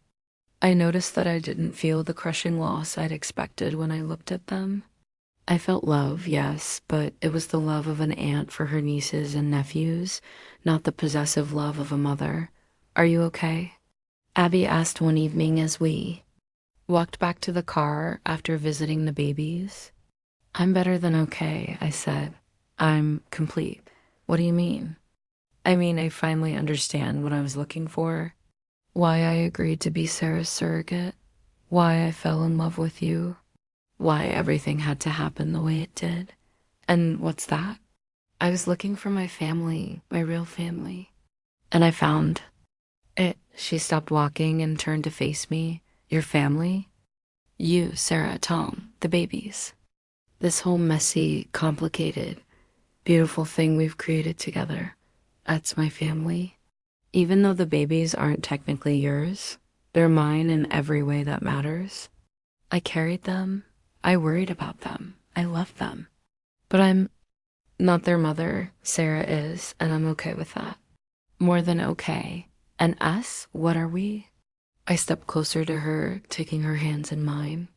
I noticed that I didn't feel the crushing loss I'd expected when I looked at them. I felt love, yes, but it was the love of an aunt for her nieces and nephews, not the possessive love of a mother. Are you okay? Abby asked one evening as we walked back to the car after visiting the babies. I'm better than okay, I said. I'm complete. What do you mean? I mean, I finally understand what I was looking for. Why I agreed to be Sarah's surrogate. Why I fell in love with you. Why everything had to happen the way it did. And what's that? I was looking for my family, my real family. And I found it. She stopped walking and turned to face me. Your family? You, Sarah, Tom, the babies. This whole messy, complicated, beautiful thing we've created together. That's my family. Even though the babies aren't technically yours, they're mine in every way that matters. I carried them. I worried about them. I loved them. But I'm not their mother. Sarah is, and I'm okay with that. More than okay. And us? What are we? I stepped closer to her, taking her hands in mine.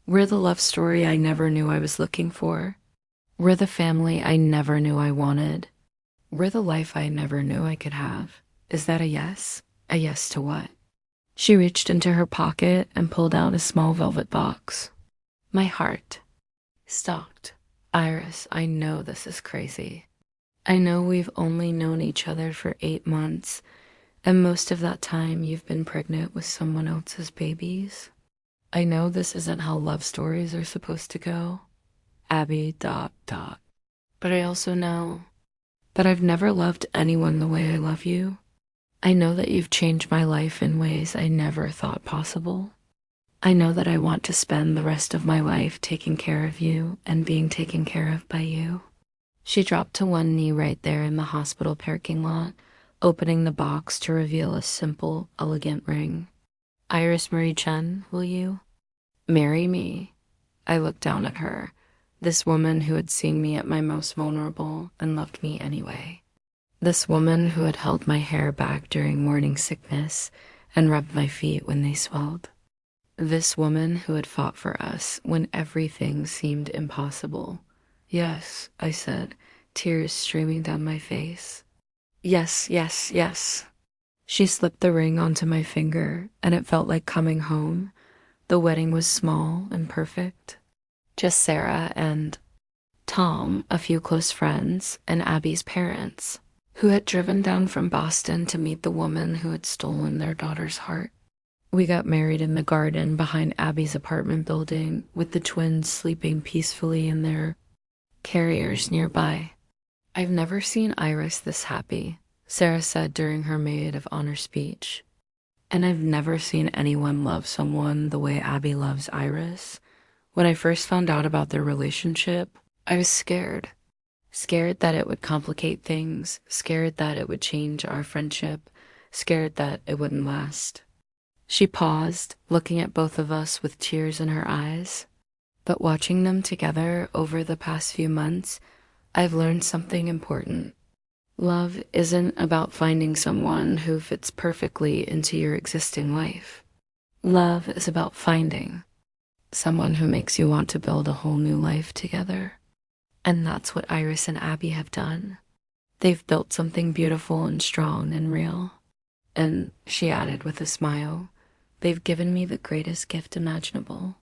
We're the love story I never knew I was looking for. We're the family I never knew I wanted. We're the life I never knew I could have. Is that a yes? A yes to what? She reached into her pocket and pulled out a small velvet box. My heart stopped. Iris, I know this is crazy. I know we've only known each other for 8 months, and most of that time you've been pregnant with someone else's babies. I know this isn't how love stories are supposed to go. Abby ... But I also know that I've never loved anyone the way I love you. I know that you've changed my life in ways I never thought possible. I know that I want to spend the rest of my life taking care of you and being taken care of by you. She dropped to one knee right there in the hospital parking lot, opening the box to reveal a simple, elegant ring. Iris Marie Chen, will you marry me? I looked down at her, this woman who had seen me at my most vulnerable and loved me anyway. This woman who had held my hair back during morning sickness and rubbed my feet when they swelled. This woman who had fought for us when everything seemed impossible. Yes, I said, tears streaming down my face. Yes, yes, yes. She slipped the ring onto my finger, and it felt like coming home. The wedding was small and perfect. Just Sarah and Tom, a few close friends, and Abby's parents, who had driven down from Boston to meet the woman who had stolen their daughter's heart. We got married in the garden behind Abby's apartment building, with the twins sleeping peacefully in their carriers nearby. I've never seen Iris this happy, Sarah said during her maid of honor speech. And I've never seen anyone love someone the way Abby loves Iris. When I first found out about their relationship, I was scared. Scared that it would complicate things, scared that it would change our friendship, scared that it wouldn't last. She paused, looking at both of us with tears in her eyes. But watching them together over the past few months, I've learned something important. Love isn't about finding someone who fits perfectly into your existing life. Love is about finding someone who makes you want to build a whole new life together. And that's what Iris and Abby have done. They've built something beautiful and strong and real. And she added with a smile, they've given me the greatest gift imaginable.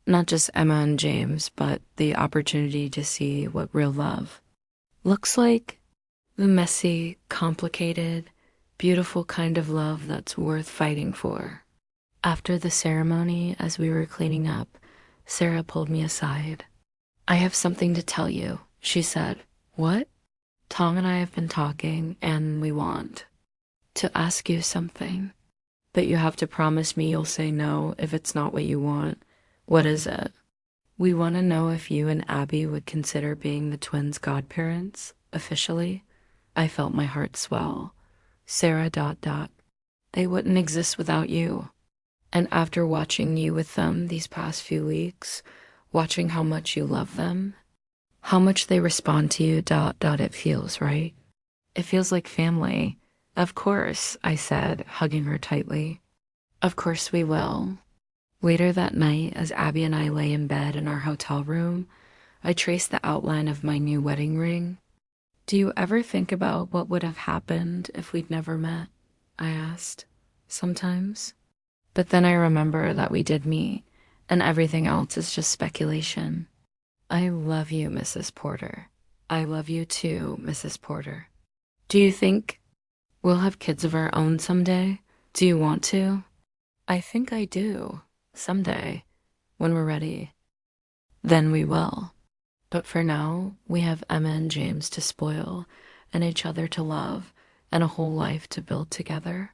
Not just Emma and James, but the opportunity to see what real love looks like. The messy, complicated, beautiful kind of love that's worth fighting for. After the ceremony, as we were cleaning up, Sarah pulled me aside. I have something to tell you, she said. What? Tom and I have been talking, and we want to ask you something. But you have to promise me you'll say no if it's not what you want. What is it? We want to know if you and Abby would consider being the twins' godparents, officially. I felt my heart swell. Sarah ... They wouldn't exist without you. And after watching you with them these past few weeks, watching how much you love them, how much they respond to you ... It feels right. It feels like family. Of course, I said, hugging her tightly. Of course we will. Later that night, as Abby and I lay in bed in our hotel room, I traced the outline of my new wedding ring. Do you ever think about what would have happened if we'd never met? I asked. Sometimes. But then I remember that we did meet, and everything else is just speculation. I love you, Mrs. Porter. I love you too, Mrs. Porter. Do you think we'll have kids of our own someday? Do you want to? I think I do. Someday. When we're ready. Then we will. But for now, we have Emma and James to spoil, and each other to love, and a whole life to build together.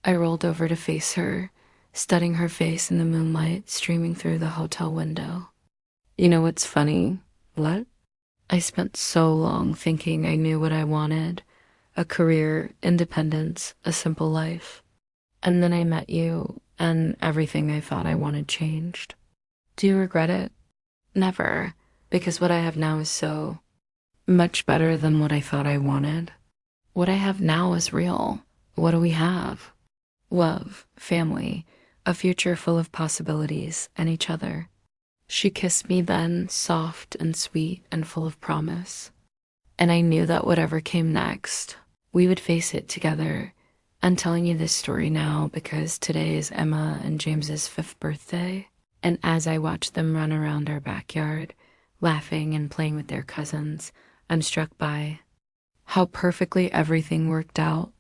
I rolled over to face her, studying her face in the moonlight streaming through the hotel window. You know what's funny? What? I spent so long thinking I knew what I wanted. A career, independence, a simple life. And then I met you, and everything I thought I wanted changed. Do you regret it? Never, because what I have now is so much better than what I thought I wanted. What I have now is real. What do we have? Love, family, a future full of possibilities, and each other. She kissed me then, soft and sweet and full of promise. And I knew that whatever came next, we would face it together. I'm telling you this story now because today is Emma and James's 5th birthday, and as I watch them run around our backyard, laughing and playing with their cousins, I'm struck by how perfectly everything worked out.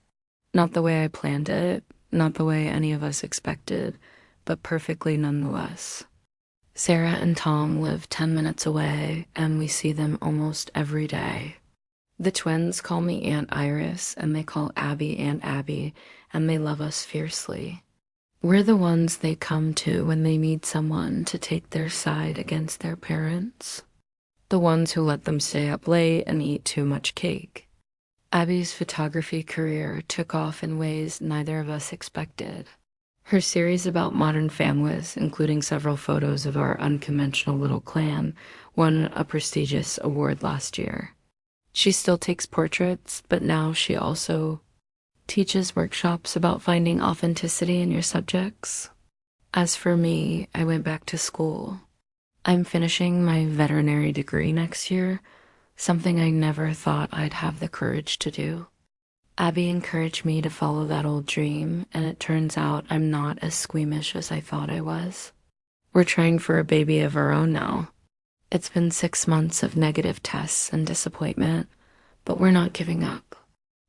Not the way I planned it, not the way any of us expected, but perfectly nonetheless. Sarah and Tom live 10 minutes away, and we see them almost every day. The twins call me Aunt Iris, and they call Abby Aunt Abby, and they love us fiercely. We're the ones they come to when they need someone to take their side against their parents. The ones who let them stay up late and eat too much cake. Abby's photography career took off in ways neither of us expected. Her series about modern families, including several photos of our unconventional little clan, won a prestigious award last year. She still takes portraits, but now she also teaches workshops about finding authenticity in your subjects. As for me, I went back to school. I'm finishing my veterinary degree next year, something I never thought I'd have the courage to do. Abby encouraged me to follow that old dream, and it turns out I'm not as squeamish as I thought I was. We're trying for a baby of our own now. It's been 6 months of negative tests and disappointment, but we're not giving up.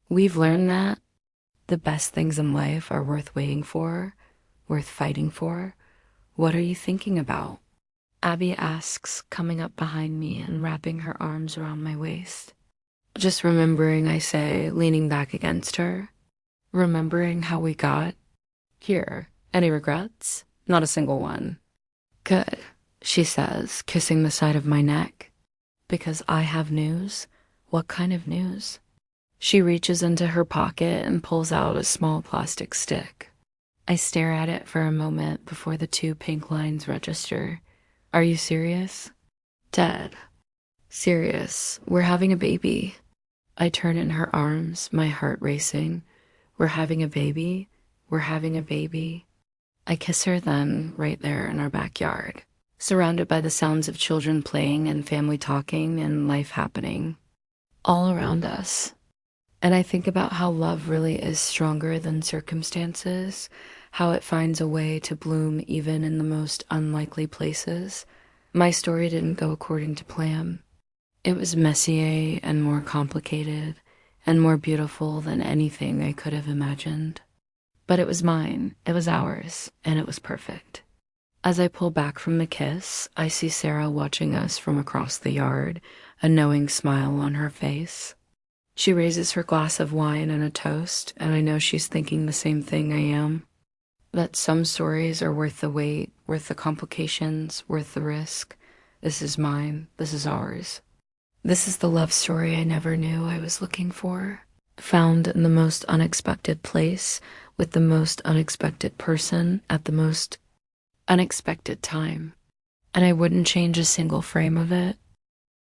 We've learned that the best things in life are worth waiting for, worth fighting for. What are you thinking about? Abby asks, coming up behind me and wrapping her arms around my waist. Just remembering, I say, leaning back against her. Remembering how we got here. Any regrets? Not a single one. Good, she says, kissing the side of my neck. Because I have news. What kind of news? She reaches into her pocket and pulls out a small plastic stick. I stare at it for a moment before the 2 pink lines register. Are you serious? Dead. Serious. We're having a baby. I turn in her arms, my heart racing. We're having a baby. We're having a baby. I kiss her then, right there in our backyard, surrounded by the sounds of children playing and family talking and life happening all around us. And I think about how love really is stronger than circumstances, how it finds a way to bloom even in the most unlikely places. My story didn't go according to plan. It was messier and more complicated and more beautiful than anything I could have imagined. But it was mine, it was ours, and it was perfect. As I pull back from the kiss, I see Sarah watching us from across the yard, a knowing smile on her face. She raises her glass of wine and a toast, and I know she's thinking the same thing I am. That some stories are worth the wait, worth the complications, worth the risk. This is mine. This is ours. This is the love story I never knew I was looking for. Found in the most unexpected place, with the most unexpected person, at the most unexpected time. And I wouldn't change a single frame of it.